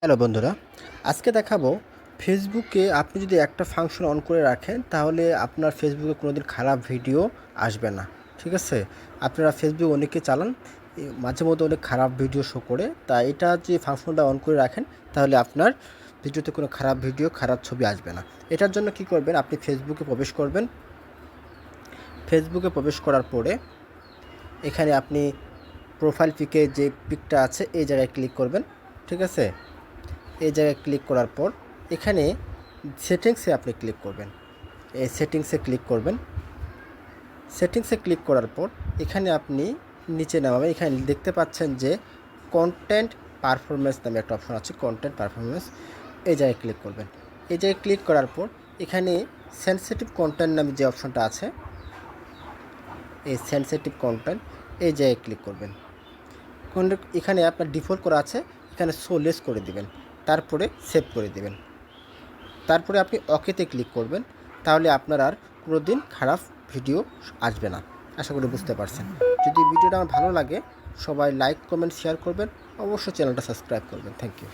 Hello বন্ধুরা, আজকে দেখাবো ফেসবুকে আপনি যদি একটা ফাংশন অন করে রাখেন তাহলে আপনার ফেসবুকে কোনোদিন খারাপ ভিডিও আসবে না। ঠিক আছে? আপনারা ফেসবুক অনেকে চালান, মাঝে মধ্যে অনেক খারাপ ভিডিও শো করে। তাই এটা যে ফাংশনটা অন করে রাখেন তাহলে আপনার ভিডিওতে কোনো খারাপ ভিডিও, খারাপ ছবি আসবে না। এটার জন্য কি করবেন, আপনি ফেসবুকে প্রবেশ করবেন। ফেসবুকে প্রবেশ করার পরে এখানে আপনি প্রোফাইল পিকে যে পিকটা আছে এই জায়গায় ক্লিক করবেন। ঠিক আছে? এই জায়গায় ক্লিক করার পর এখানে সেটিংসে আপনি ক্লিক করবেন। এই সেটিংসে ক্লিক করবেন। সেটিংসে ক্লিক করার পর এখানে আপনি নিচে নামাবেন। এখানে দেখতে পাচ্ছেন যে কন্টেন্ট পারফরম্যান্স নামে একটা অপশন আছে, কন্টেন্ট পারফরম্যান্স। এই জায়গায় ক্লিক করবেন। এই জায়গায় ক্লিক করার পর এখানে সেনসিটিভ কন্টেন্ট নামে যে অপশনটা আছে, এই সেনসিটিভ কন্টেন্ট এই জায়গায় ক্লিক করবেন। এখানে আপনার ডিফল্ট করা আছে, এখানে শো লেস করে দিবেন, তারপরে সেভ করে দিবেন। তারপরে আপনি ওকেতে ক্লিক করবেন। তাহলে আপনার আর কোনো দিন খারাপ ভিডিও আসবে না। আশা করি বুঝতে পারছেন। যদি ভিডিওটা আমার ভালো লাগে সবাই লাইক, কমেন্ট, শেয়ার করবেন। অবশ্যই চ্যানেলটা সাবস্ক্রাইব করবেন। Thank you.